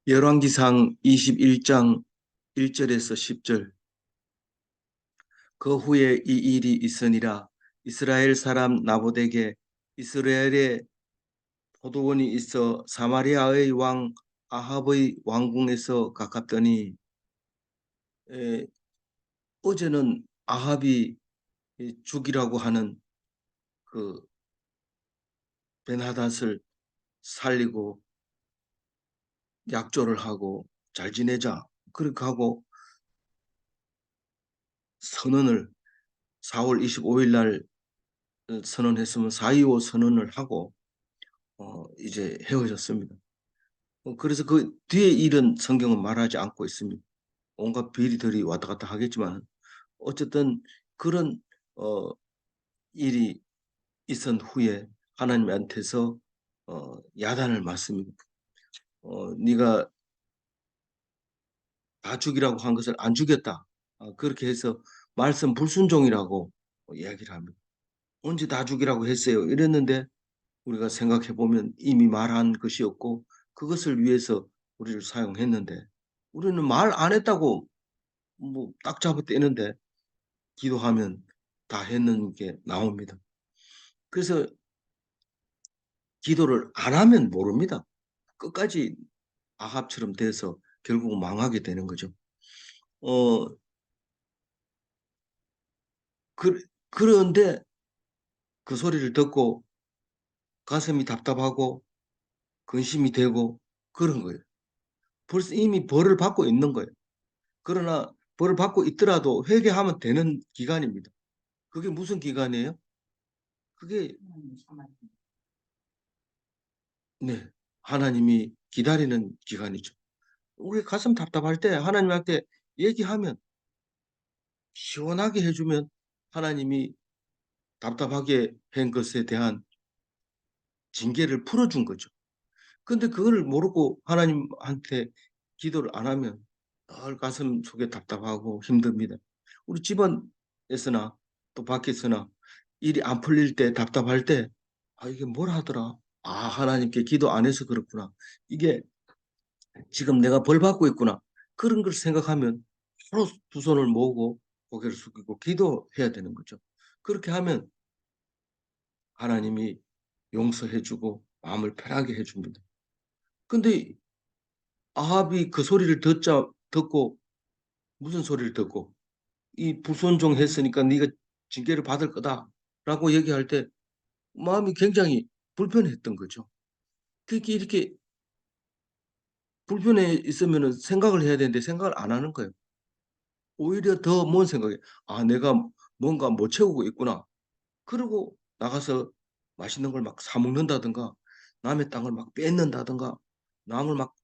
열왕기상 21장 1절에서 10절. 그 후에 이 일이 있으니라. 이스라엘 사람 나봇에게 이스라엘에 포도원이 있어 사마리아의 왕 아합의 왕궁에서 가깝더니, 에, 어제는 아합이 죽이라고 하는 그 벤하닷을 살리고 약조를 하고 잘 지내자 그렇게 하고 선언을 4월 25일 날 선언했으면 4.25 선언을 하고 이제 헤어졌습니다. 그래서 그 뒤에 일은 성경은 말하지 않고 있습니다. 온갖 비리들이 왔다 갔다 하겠지만 어쨌든 그런 어, 일이 있은 후에 하나님한테서 야단을 맞습니다. 네가 다 죽이라고 한 것을 안 죽였다. 그렇게 해서 말씀 불순종이라고 이야기를 합니다. 언제 다 죽이라고 했어요? 이랬는데 우리가 생각해 보면 이미 말한 것이었고 그것을 위해서 우리를 사용했는데 우리는 말 안 했다고 뭐 딱 잡아 떼는데 기도하면 다 했는 게 나옵니다. 그래서 기도를 안 하면 모릅니다. 끝까지 아합처럼 돼서 결국 망하게 되는 거죠. 어, 그런데 그 소리를 듣고 가슴이 답답하고 근심이 되고 그런 거예요. 벌써 이미 벌을 받고 있는 거예요. 그러나 벌을 받고 있더라도 회개하면 되는 기간입니다. 그게 무슨 기간이에요? 그게 네, 하나님이 기다리는 기간이죠. 우리 가슴 답답할 때 하나님한테 얘기하면 시원하게 해주면 하나님이 답답하게 한 것에 대한 징계를 풀어준 거죠. 근데 그걸 모르고 하나님한테 기도를 안 하면 늘 가슴 속에 답답하고 힘듭니다. 우리 집안에서나 또 밖에서나 일이 안 풀릴 때 답답할 때 이게 뭘 하더라. 하나님께 기도 안 해서 그렇구나. 이게 지금 내가 벌 받고 있구나. 그런 걸 생각하면 바로 두 손을 모으고 고개를 숙이고 기도해야 되는 거죠. 그렇게 하면 하나님이 용서해주고 마음을 편하게 해줍니다. 근데 아합이 그 소리를 듣고 무슨 소리를 듣고 이 불순종했으니까 네가 징계를 받을 거다라고 얘기할 때 마음이 굉장히 불편했던 거죠. 그렇게 이렇게 불편해 있으면 생각을 해야 되는데 생각을 안 하는 거예요. 오히려 더 뭔 생각이 내가 뭔가 못 채우고 있구나. 그러고 나가서 맛있는 걸 막 사 먹는다든가 남의 땅을 막 뺏는다든가 남을 막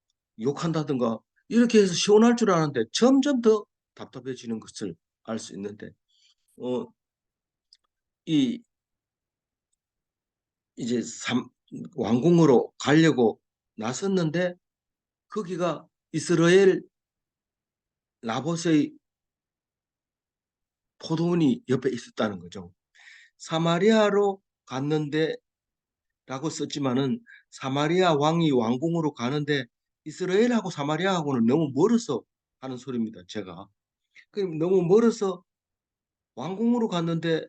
욕한다든가 이렇게 해서 시원할 줄 아는데 점점 더 답답해지는 것을 알 수 있는데 어, 이 이제 왕궁으로 가려고 나섰는데 거기가 이스라엘 나봇의 포도원이 옆에 있었다는 거죠. 사마리아로 갔는데 라고 썼지만은 사마리아 왕이 왕궁으로 가는데 이스라엘하고 사마리아하고는 너무 멀어서 하는 소리입니다. 제가. 너무 멀어서 왕궁으로 갔는데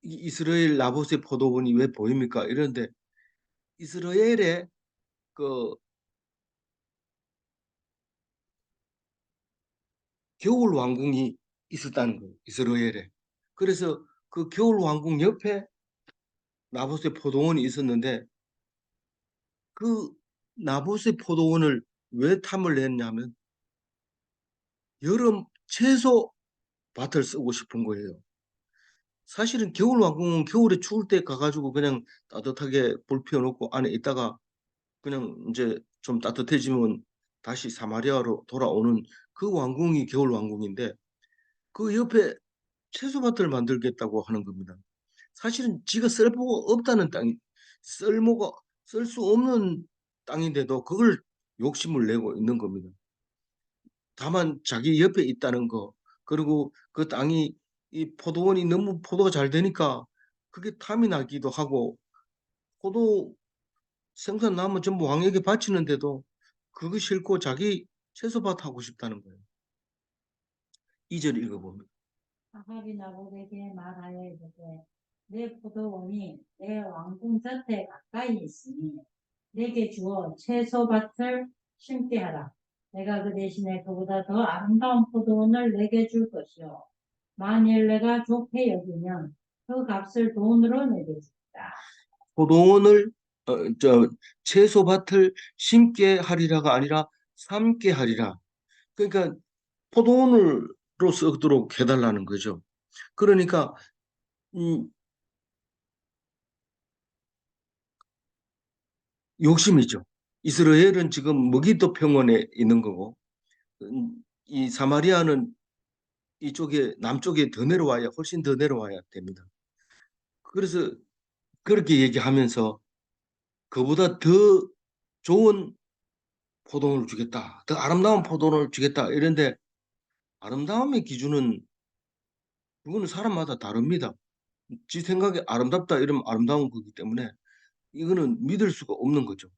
이스라엘 나봇의 포도원이 왜 보입니까? 이런데 이스라엘에 그 겨울 왕궁이 있었다는 거예요. 이스라엘에. 그래서 그 겨울 왕궁 옆에 나봇의 포도원이 있었는데 그 나봇의 포도원을 왜 탐을 냈냐면 여름 채소 밭을 쓰고 싶은 거예요. 사실은 겨울 왕궁은 겨울에 추울 때 가가지고 그냥 따뜻하게 불 피워놓고 안에 있다가 그냥 이제 좀 따뜻해지면 다시 사마리아로 돌아오는 그 왕궁이 겨울 왕궁인데 그 옆에 채소밭을 만들겠다고 하는 겁니다. 사실은 지가 쓸모가 없다는 땅이 쓸모가 쓸 수 없는 땅인데도 그걸 욕심을 내고 있는 겁니다. 다만 자기 옆에 있다는 거 그리고 그 땅이 이 포도원이 너무 포도가 잘 되니까 그게 탐이 나기도 하고 포도 생산 나면 전부 왕에게 바치는데도 그거 싫고 자기 채소밭 하고 싶다는 거예요. 2절 읽어보면. 아합이 나봇에게 말하여 이르되 내 포도원이 내 왕궁 곁에 가까이 있으니 내게 주어 채소밭을 심게 하라. 내가 그 대신에 그보다 더 아름다운 포도원을 내게 줄 것이요 만일 내가 좋게 여기면 그 값을 돈으로 내게 주리라. 포도원을 채소밭을 심게 하리라가 아니라 삶게 하리라. 그러니까 포도원으로 쓰도록 해달라는 거죠. 그러니까 욕심이죠. 이스라엘은 지금 머기도 평원에 있는 거고 이 사마리아는 이쪽에 남쪽에 더 내려와야 훨씬 더 내려와야 됩니다. 그래서 그렇게 얘기하면서 그보다 더 좋은 포도원을 주겠다. 더 아름다운 포도원을 주겠다. 이런데 아름다움의 기준은 그거는 사람마다 다릅니다. 지 생각에 아름답다 이러면 아름다운 거기 때문에 이거는 믿을 수가 없는 거죠.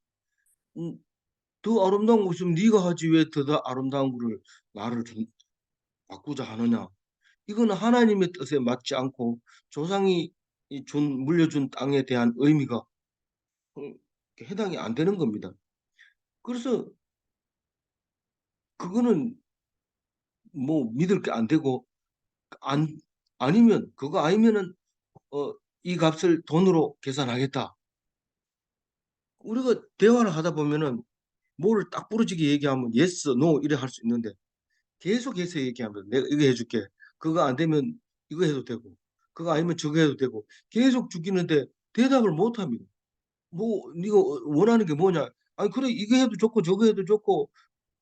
음, 더 아름다운 거 있으면 네가 하지 왜 더 아름다운 거를 나를 바꾸자 하느냐. 이거는 하나님의 뜻에 맞지 않고 조상이 물려준 땅에 대한 의미가 해당이 안 되는 겁니다. 그래서 그거는 뭐 믿을 게 안 되고 아니면 그거 아니면은 이 값을 돈으로 계산하겠다. 우리가 대화를 하다 보면은 뭐를 딱 부러지게 얘기하면 yes, no 이래 할 수 있는데 계속해서 얘기하면 내가 이거 해줄게. 그거 안 되면 이거 해도 되고 그거 아니면 저거 해도 되고 계속 죽이는데 대답을 못 합니다. 뭐 네가 원하는 게 뭐냐? 아니 그래 이거 해도 좋고 저거 해도 좋고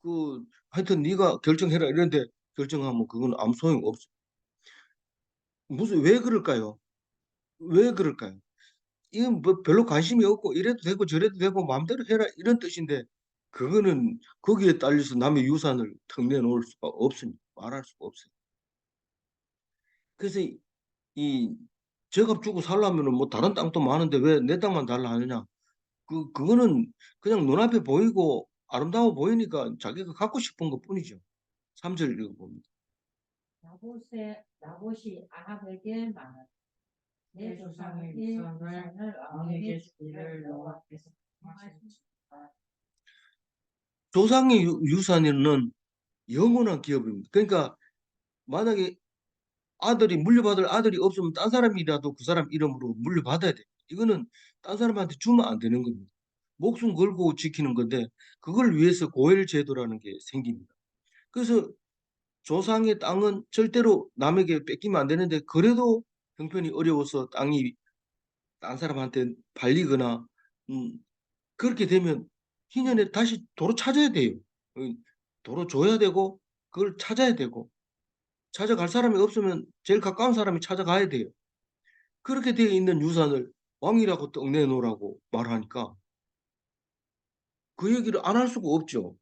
그 하여튼 네가 결정해라 이런데 결정하면 그건 아무 소용 없어. 무슨 왜 그럴까요? 왜 그럴까요? 이건 뭐 별로 관심이 없고 이래도 되고 저래도 되고 마음대로 해라 이런 뜻인데 그거는 거기에 딸려서 남의 유산을 턱 내놓을 수가 없습니다. 말할 수가 없어요. 그래서 이 제값 주고 살려면은 뭐 다른 땅도 많은데 왜 내 땅만 달라 하느냐? 그거는 그냥 눈앞에 보이고 아름다워 보이니까 자기가 갖고 싶은 것뿐이죠. 3절 읽어봅니다. 나봇이 아합에게 말하되 내 조상의 유산을 왕에게 주기를 여호와께서 말씀하셨다. 조상의 유산은 영원한 기업입니다. 그러니까 만약에 물려받을 아들이 없으면 딴 사람이라도 그 사람 이름으로 물려받아야 돼. 이거는 딴 사람한테 주면 안 되는 겁니다. 목숨 걸고 지키는 건데 그걸 위해서 고엘 제도라는 게 생깁니다. 그래서 조상의 땅은 절대로 남에게 뺏기면 안 되는데 그래도 형편이 어려워서 땅이 딴 사람한테 팔리거나 음, 그렇게 되면 희년에 다시 도로 찾아야 돼요. 어, 도로 줘야 되고 그걸 찾아야 되고 찾아갈 사람이 없으면 제일 가까운 사람이 찾아가야 돼요. 그렇게 되어 있는 유산을 왕이라고 떡 내놓으라고 말하니까 그 얘기를 안 할 수가 없죠.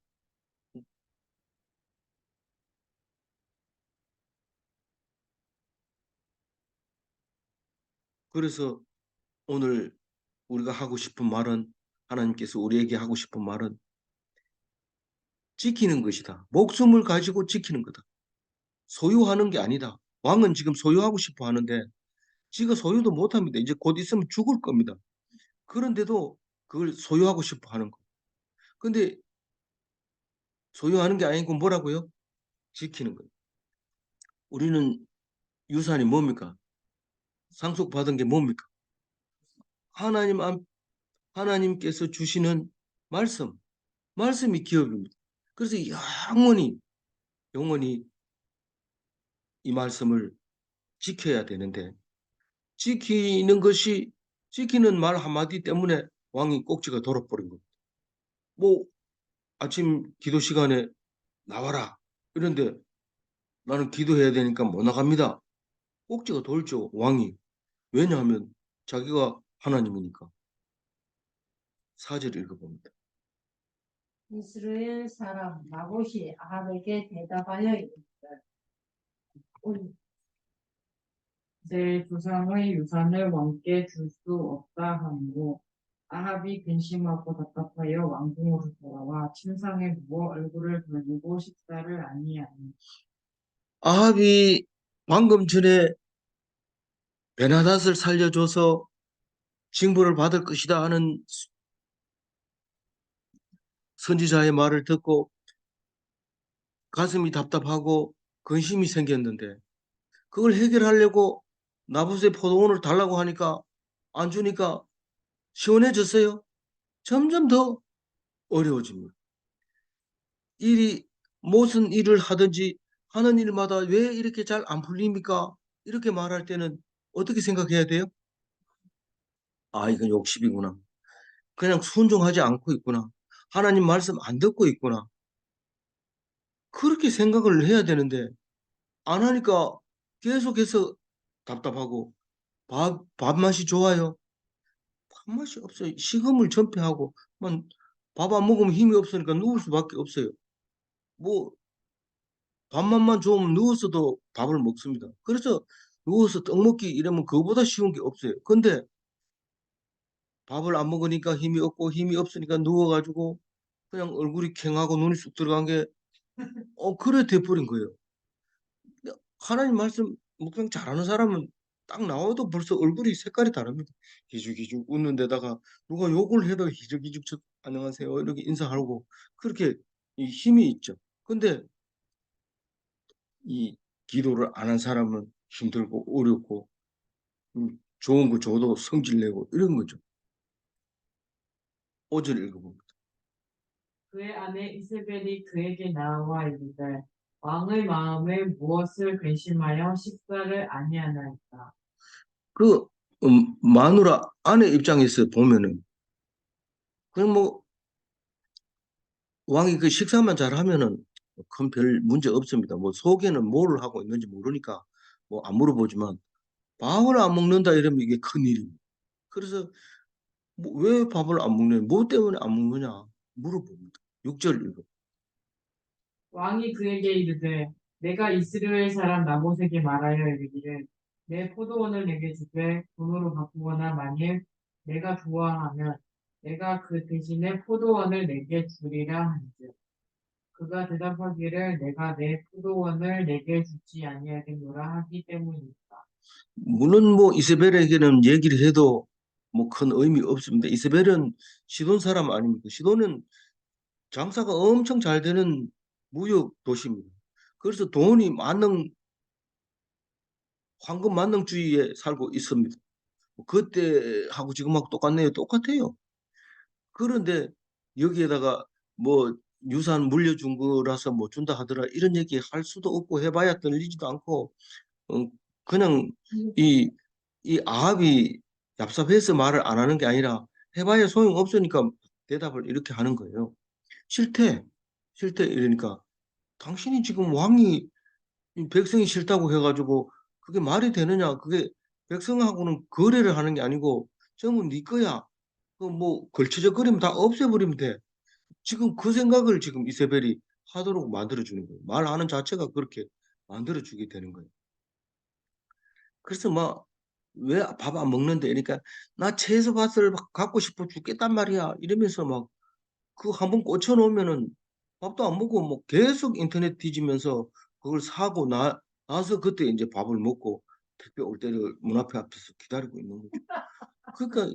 그래서 오늘 우리가 하고 싶은 말은 하나님께서 우리에게 하고 싶은 말은 지키는 것이다. 목숨을 가지고 지키는 거다. 소유하는 게 아니다. 왕은 지금 소유하고 싶어 하는데 지가 소유도 못합니다. 이제 곧 있으면 죽을 겁니다. 그런데도 그걸 소유하고 싶어 하는 거. 근데 소유하는 게 아니고 뭐라고요? 지키는 거예요. 우리는 유산이 뭡니까? 상속받은 게 뭡니까? 하나님께서 주시는 말씀, 말씀이 기업입니다. 그래서 영원히 이 말씀을 지켜야 되는데 지키는 말 한마디 때문에 왕이 꼭지가 돌아버린 겁니다. 뭐 아침 기도 시간에 나와라. 이런데 나는 기도해야 되니까 못 나갑니다. 꼭지가 돌죠, 왕이. 왜냐하면 자기가 하나님이니까. 4절 읽어봅니다. 이스라엘 사람 나봇이 아합에게 대답하여 이르되 내 조상의 유산을 왕께 줄 수 없다 하므로 아합이 근심하고 답답하여 왕궁으로 돌아와 침상에 누워 얼굴을 돌리고 식사를 아니하니 아합이 방금 전에 베나닷을 살려줘서 징벌을 받을 것이다 하는 선지자의 말을 듣고 가슴이 답답하고 근심이 생겼는데 그걸 해결하려고 나봇의 포도원을 달라고 하니까 안 주니까 시원해졌어요. 점점 더 어려워집니다. 일이 무슨 일을 하든지 하는 일마다 왜 이렇게 잘 안 풀립니까? 이렇게 말할 때는 어떻게 생각해야 돼요? 아, 이건 욕심이구나. 그냥 순종하지 않고 있구나. 하나님 말씀 안 듣고 있구나. 그렇게 생각을 해야 되는데 안 하니까 계속해서 답답하고 밥맛이 좋아요. 밥맛이 없어요. 식음을 전폐하고 밥 안 먹으면 힘이 없으니까 누울 수밖에 없어요. 뭐 밥맛만 좋으면 누워서도 밥을 먹습니다. 그래서 누워서 떡 먹기 이러면 그거보다 쉬운 게 없어요. 근데 밥을 안 먹으니까 힘이 없고 힘이 없으니까 누워가지고 그냥 얼굴이 캥하고 눈이 쑥 들어간 게 그래 돼버린 거예요. 근데 하나님 말씀 묵상 잘하는 사람은 딱 나와도 벌써 얼굴이 색깔이 다릅니다. 기죽기죽 웃는 데다가 누가 욕을 해도 기죽기죽 안녕하세요 이렇게 인사하고 그렇게 이 힘이 있죠. 근데 이 기도를 안 한 사람은 힘들고 어렵고 좋은 거 줘도 성질 내고 이런 거죠. 5절 읽어봅니다. 그의 아내 이세벨이 그에게 나와 이르되 왕의 마음에 무엇을 근심하여 식사를 아니하나이까. 그 마누라 아내 입장에서 보면은 그냥 뭐 왕이 그 식사만 잘하면은 큰 별 문제 없습니다. 뭐 속에는 뭘 하고 있는지 모르니까 뭐 안 물어보지만 밥을 안 먹는다 이러면 이게 큰일입니다. 그래서 뭐왜 밥을 안 먹냐, 뭐 때문에 안 먹느냐 물어봅니다. 6절 읽어. 왕이 그에게 이르되 내가 이스라엘 사람 나봇에게 말하여 이르기를 내 포도원을 내게 주되 돈으로 바꾸거나 만일 내가 좋아하면 내가 그 대신에 포도원을 내게 주리라 한즉 그가 대답하기를 내가 내 포도원을 내게 주지 아니하겠노라 하기 때문이다. 물론 뭐 이세벨에게는 얘기를 해도 뭐 큰 의미 없습니다. 이세벨은 시돈 사람 아닙니까? 시돈은 장사가 엄청 잘 되는 무역 도시입니다. 그래서 돈이 만능 황금 만능주의에 살고 있습니다. 그때하고 지금하고 똑같네요. 똑같아요. 그런데 여기에다가 뭐 유산 물려준 거라서 뭐 준다 하더라 이런 얘기 할 수도 없고 해봐야 들리지도 않고 어, 그냥 이, 이 아합이 얍삽해서 말을 안 하는 게 아니라 해봐야 소용없으니까 대답을 이렇게 하는 거예요. 싫대. 싫대 이러니까 당신이 지금 왕이 백성이 싫다고 해가지고 그게 말이 되느냐? 그게 백성하고는 거래를 하는 게 아니고 전부 네 거야. 그 뭐 걸치적거리면 다 없애버리면 돼. 지금 그 생각을 지금 이세벨이 하도록 만들어주는 거예요. 말하는 자체가 그렇게 만들어주게 되는 거예요. 그래서 막 왜 밥 안 먹는데? 그러니까 나 채소밭을 막 갖고 싶어 죽겠단 말이야. 이러면서 막 그 한 번 꽂혀 놓으면은 밥도 안 먹고 뭐 계속 인터넷 뒤지면서 그걸 사고 나서 그때 이제 밥을 먹고 택배 올 때를 문 앞에서 기다리고 있는 거죠. 그러니까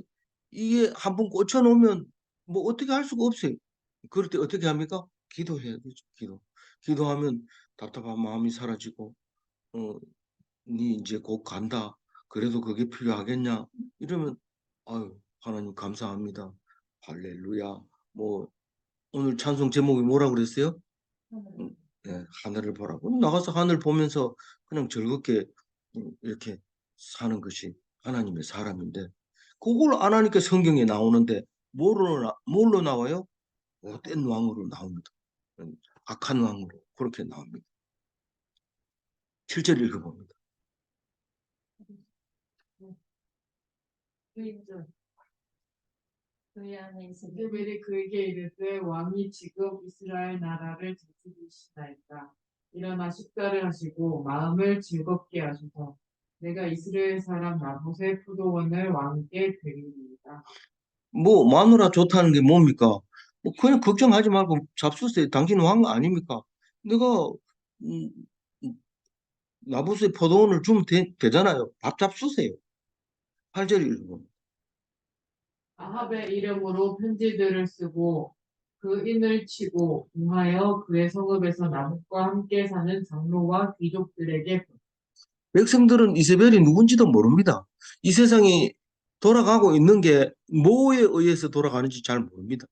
이게 한 번 꽂혀 놓으면 뭐 어떻게 할 수가 없어요. 그럴 때 어떻게 합니까? 기도해야 되죠. 기도하면 답답한 마음이 사라지고 어, 니 이제 곧 간다. 그래도 그게 필요하겠냐? 이러면 아유 하나님 감사합니다. 할렐루야. 뭐 오늘 찬송 제목이 뭐라고 그랬어요? 네, 하늘을 보라고. 나가서 하늘 보면서 그냥 즐겁게 이렇게 사는 것이 하나님의 사람인데 그걸 안 하니까 성경에 나오는데 뭘로 나와요? 못된 왕으로 나옵니다. 악한 왕으로 그렇게 나옵니다. 7절 읽어봅니다. 그의 아내 이세벨이 이세벨이 그에게 이르되 왕이 지금 이스라엘 나라를 다스리시나이까. 일어나 식사를 하시고 마음을 즐겁게 하소서. 내가 이스라엘 사람 나봇의 포도원을 왕께 드리리이다. 뭐 마누라 좋다는 게 뭡니까? 뭐 그냥 걱정하지 말고 잡수세요. 당신 왕 아닙니까? 내가 음, 나부수의 포도원을 주면 되잖아요. 밥 잡수세요. 8절 읽어보면. 아합의 이름으로 편지들을 쓰고 그 인을 치고 응하여 그의 성읍에서 나봇과 함께 사는 장로와 귀족들에게 백성들은 이세벨이 누군지도 모릅니다. 이 세상이 돌아가고 있는 게 뭐에 의해서 돌아가는지 잘 모릅니다.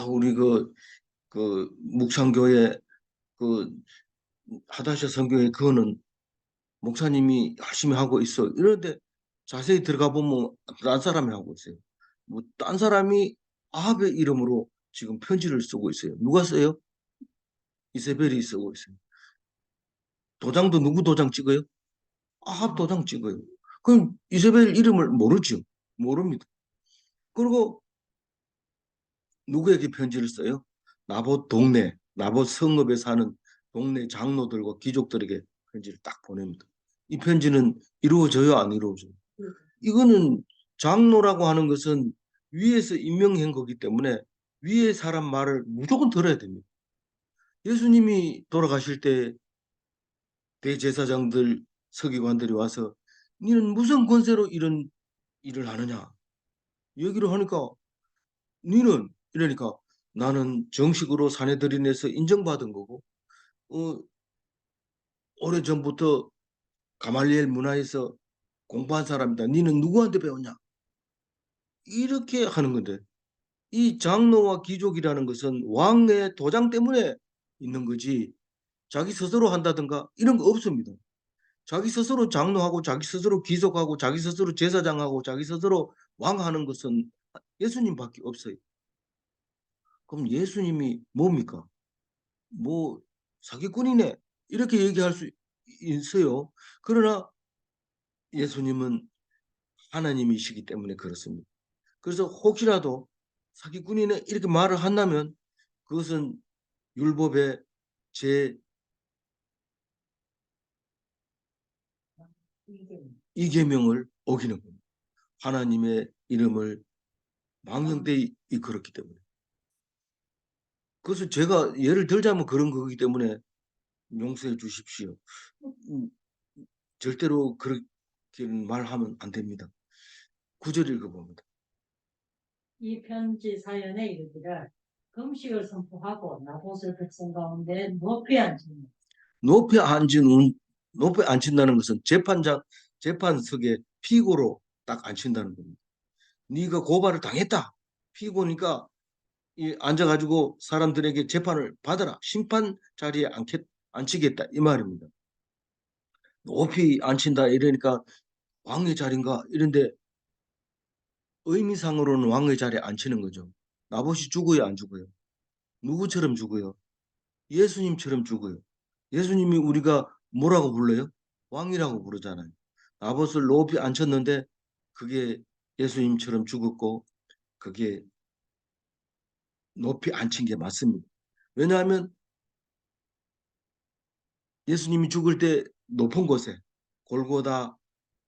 우리 그 묵상교회 그 하다샤 선교회 그거는 목사님이 열심히 하고 있어. 이런데 자세히 들어가 보면 딴 사람이 하고 있어요. 뭐 딴 사람이 아합의 이름으로 지금 편지를 쓰고 있어요. 누가 써요? 이세벨이 쓰고 있어요. 도장도 누구 도장 찍어요? 아합 도장 찍어요. 그럼 이세벨 이름을 모르죠. 모릅니다. 그리고 누구에게 편지를 써요? 나봇 동네, 나봇 성읍에 사는 동네 장로들과 귀족들에게 편지를 딱 보냅니다. 이 편지는 이루어져요, 안 이루어져요? 이거는 장로라고 하는 것은 위에서 임명한 거기 때문에 위에 사람 말을 무조건 들어야 됩니다. 예수님이 돌아가실 때 대제사장들, 서기관들이 와서 너는 무슨 권세로 이런 일을 하느냐? 얘기를 하니까 너는 이러니까 나는 정식으로 사내들인에서 인정받은 거고 어, 오래전부터 가말리엘 문화에서 공부한 사람이다. 너는 누구한테 배웠냐? 이렇게 하는 건데 이 장로와 귀족이라는 것은 왕의 도장 때문에 있는 거지 자기 스스로 한다든가 이런 거 없습니다. 자기 스스로 장로하고 자기 스스로 귀족하고 자기 스스로 제사장하고 자기 스스로 왕하는 것은 예수님밖에 없어요. 그럼 예수님이 뭡니까? 뭐 사기꾼이네 이렇게 얘기할 수 있어요. 그러나 예수님은 하나님이시기 때문에 그렇습니다. 그래서 혹시라도 사기꾼이네 이렇게 말을 한다면 그것은 율법의 제 이게 2계명을 어기는 겁니다. 하나님의 이름을 망령되이 이끌었기 때문에. 그래서 제가 예를 들자면 그런 거기 때문에 용서해 주십시오. 음, 절대로 그렇게 말하면 안 됩니다. 9절 읽어봅니다. 이 편지 사연에 이르기를 금식을 선포하고 나봇을 백성 가운데 높이 앉히는 높이 앉은 높이 앉힌다는 것은 재판석에 피고로 딱 앉힌다는 겁니다. 네가 고발을 당했다. 피고니까 앉아가지고 사람들에게 재판을 받아라. 심판 자리에 앉히겠다 이 말입니다. 높이 앉힌다 이러니까 왕의 자리인가 이런데 의미상으로는 왕의 자리에 앉히는 거죠. 나봇이 죽어요, 안 죽어요? 누구처럼 죽어요? 예수님처럼 죽어요. 예수님이 우리가 뭐라고 불러요? 왕이라고 부르잖아요. 나봇을 높이 앉혔는데 그게 예수님처럼 죽었고 그게 높이 앉힌 게 맞습니다. 왜냐하면 예수님이 죽을 때 높은 곳에 골고다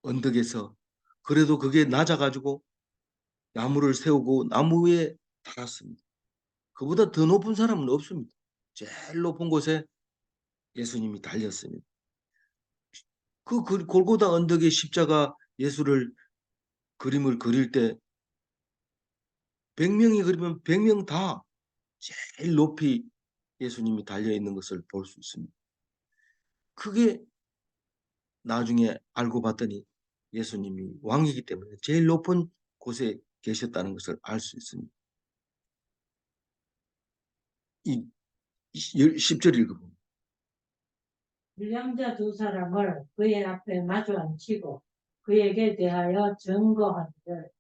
언덕에서 그래도 그게 낮아가지고 나무를 세우고 나무 위에 달았습니다. 그보다 더 높은 사람은 없습니다. 제일 높은 곳에 예수님이 달렸습니다. 그 골고다 언덕에 십자가 예수를 그림을 그릴 때 100명이 그리면 100명 다 제일 높이 예수님이 달려 있는 것을 볼 수 있습니다. 그게 나중에 알고 봤더니 예수님이 왕이기 때문에 제일 높은 곳에 계셨다는 것을 알 수 있습니다. 이 10절 읽어보면 불량자 두 사람을 그의 앞에 마주 앉히고 그에게 대하여 증거하기를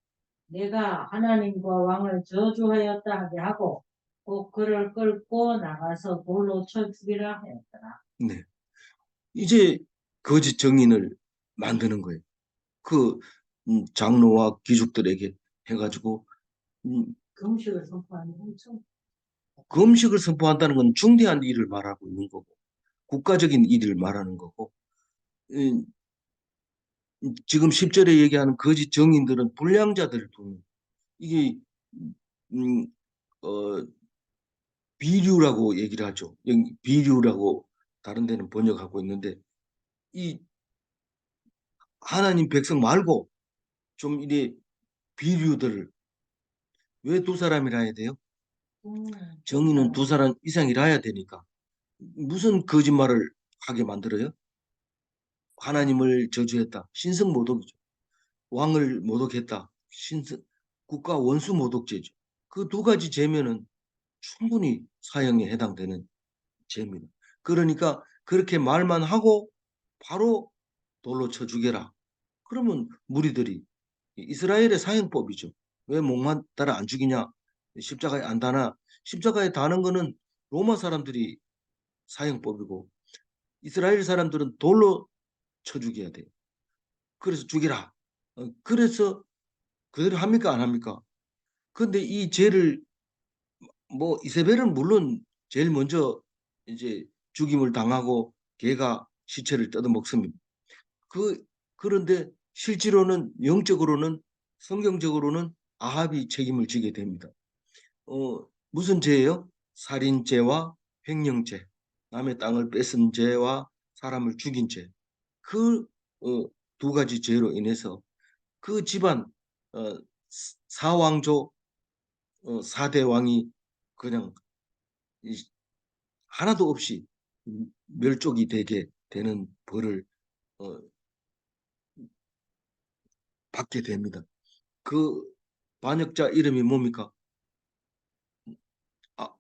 내가 하나님과 왕을 저주하였다 하게 하고 꼭 그를 끌고 나가서 돌로 쳐 죽이라 하였더라. 네. 이제 거짓 정인을 만드는 거예요. 그 장로와 귀족들에게 해가지고 금식을 선포하는 엄청 금식을 선포한다는 건 중대한 일을 말하고 있는 거고 국가적인 일을 말하는 거고 지금 10절에 얘기하는 거짓 정인들은 불량자들을 부릅니다. 이게 음, 어, 비류라고 얘기를 하죠. 비류라고 다른 데는 번역하고 있는데 이 하나님 백성 말고 좀 이래 비류들을 왜 두 사람이라 해야 돼요? 정의는 두 사람 이상이라 해야 되니까. 무슨 거짓말을 하게 만들어요? 하나님을 저주했다. 신성 모독이죠. 왕을 모독했다. 신성 국가 원수 모독죄죠. 그 두 가지 죄면은 충분히 사형에 해당되는 죄입니다. 그러니까 그렇게 말만 하고 바로 돌로 쳐 죽여라. 그러면 무리들이 이스라엘의 사형법이죠. 왜 목만 따라 안 죽이냐? 십자가에 안 다나? 십자가에 다는 거는 로마 사람들이 사형법이고 이스라엘 사람들은 돌로 쳐 죽여야 돼요. 그래서 죽이라. 그래서 그대로 합니까 안 합니까? 근데 이 죄를 뭐 이세벨은 물론 제일 먼저 이제 죽임을 당하고 걔가 시체를 뜯어 먹습니다. 그 그런데 실제로는 영적으로는 성경적으로는 아합이 책임을 지게 됩니다. 무슨 죄예요? 살인죄와 횡령죄, 남의 땅을 뺏은 죄와 사람을 죽인 죄. 그 두 가지 죄로 인해서 그 집안 어, 사왕조 4대 왕이 그냥 하나도 없이 멸족이 되게 되는 벌을 어, 받게 됩니다. 그 반역자 이름이 뭡니까?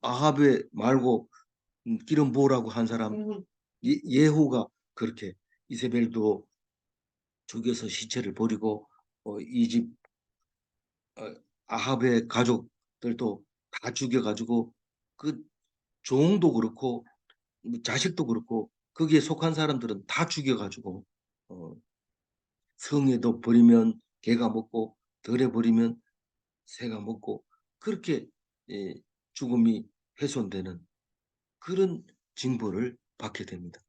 아합의 말고 기름 부으라고 한 사람 예후가 그렇게 이세벨도 죽여서 시체를 버리고 이집 아합의 가족들도 다 죽여가지고 그 종도 그렇고 자식도 그렇고 거기에 속한 사람들은 다 죽여가지고 어, 성에도 버리면 개가 먹고 덜에 버리면 새가 먹고 그렇게 예, 죽음이 훼손되는 그런 징벌을 받게 됩니다.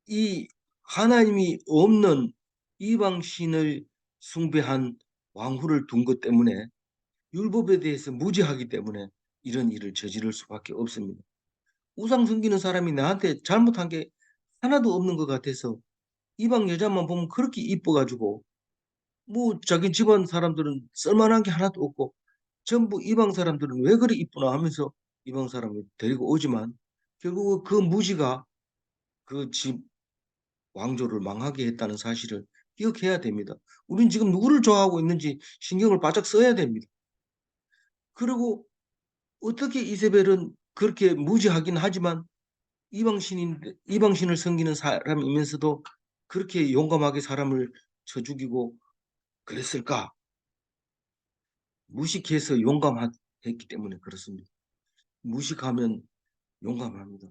이 하나님이 없는 이방신을 숭배한 왕후를 둔 것 때문에 율법에 대해서 무지하기 때문에 이런 일을 저지를 수밖에 없습니다. 우상 섬기는 사람이 나한테 잘못한 게 하나도 없는 것 같아서 이방 여자만 보면 그렇게 이뻐가지고 뭐 자기 집안 사람들은 쓸만한 게 하나도 없고 전부 이방 사람들은 왜 그리 이쁘나 하면서 이방 사람을 데리고 오지만 결국 그 무지가 그 집 왕조를 망하게 했다는 사실을 기억해야 됩니다. 우린 지금 누구를 좋아하고 있는지 신경을 바짝 써야 됩니다. 그리고 어떻게 이세벨은 그렇게 무지하긴 하지만 이방신을 섬기는 사람이면서도 그렇게 용감하게 사람을 쳐 죽이고 그랬을까? 무식해서 용감했기 때문에 그렇습니다. 무식하면 용감합니다.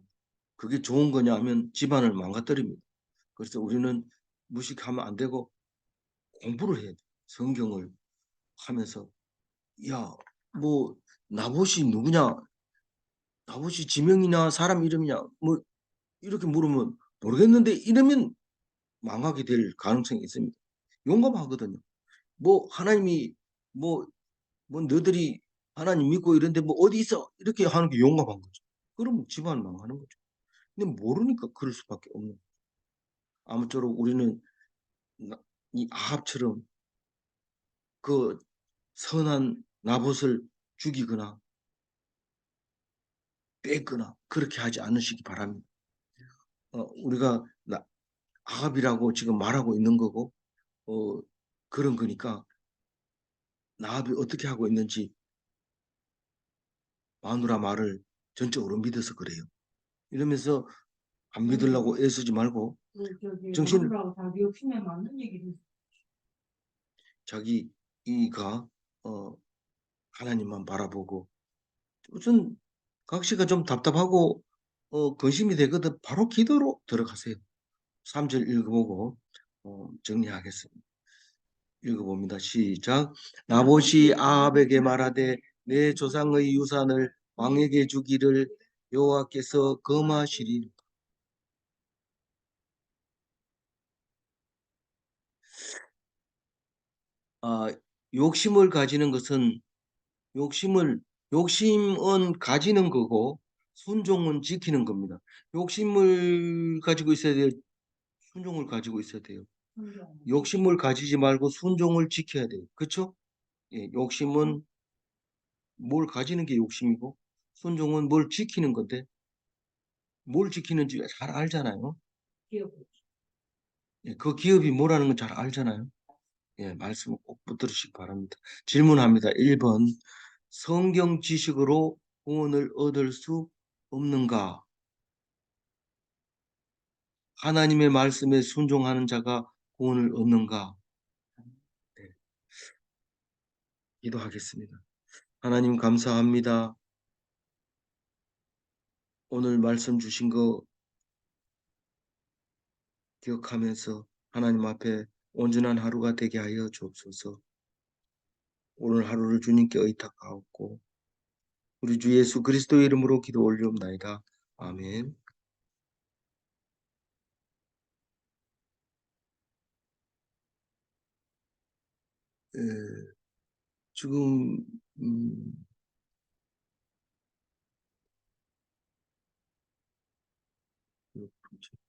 그게 좋은 거냐 하면 집안을 망가뜨립니다. 그래서 우리는 무식하면 안 되고 공부를 해야 돼. 성경을 하면서 야, 뭐 나봇이 누구냐? 나봇이 지명이냐 사람 이름이냐? 뭐 이렇게 물으면 모르겠는데 이러면 망하게 될 가능성이 있습니다. 용감하거든요. 뭐 하나님이 뭐, 뭐 너희들이 하나님 믿고 이런데 뭐 어디 있어? 이렇게 하는 게 용감한 거죠. 그러면 집안 망하는 거죠. 근데 모르니까 그럴 수밖에 없는 거죠. 아무쪼록 우리는 이 아합처럼 그 선한 나봇을 죽이거나 뺏거나 그렇게 하지 않으시기 바랍니다. 우리가 아합이라고 지금 말하고 있는 거고 그런 거니까 나합이 어떻게 하고 있는지 마누라 말을 전적으로 믿어서 그래요. 이러면서 안 믿으려고 애쓰지 말고 정신 마누라하고 자기 욕심에 맞는 얘기를 자기 이가 하나님만 바라보고 무슨 각시가 좀 답답하고 근심이 되거든 바로 기도로 들어가세요. 3절 읽어보고 정리하겠습니다. 읽어봅니다. 시작. 나봇이 아합에게 말하되 내 조상의 유산을 왕에게 주기를 여호와께서 금하시리라. 욕심을 가지는 것은 욕심은 가지는 거고 순종은 지키는 겁니다. 욕심을 가지고 있어야 돼요. 순종을 가지고 있어야 돼요. 욕심을 가지지 말고 순종을 지켜야 돼요. 그렇죠? 예, 욕심은 뭘 가지는 게 욕심이고 순종은 뭘 지키는 건데 뭘 지키는지 잘 알잖아요. 기업. 예, 그 기업이 뭐라는 건 잘 알잖아요. 예, 말씀을 꼭 붙들으시기 바랍니다. 질문합니다. 1번. 성경 지식으로 구원을 얻을 수 없는가? 하나님의 말씀에 순종하는 자가 구원을 얻는가? 네, 기도하겠습니다. 하나님 감사합니다. 오늘 말씀 주신 거 기억하면서 하나님 앞에 온전한 하루가 되게 하여 주옵소서. 오늘 하루를 주님께 의탁하옵고 우리 주 예수 그리스도의 이름으로 기도 올리옵나이다. 아멘. 예, 지금 음,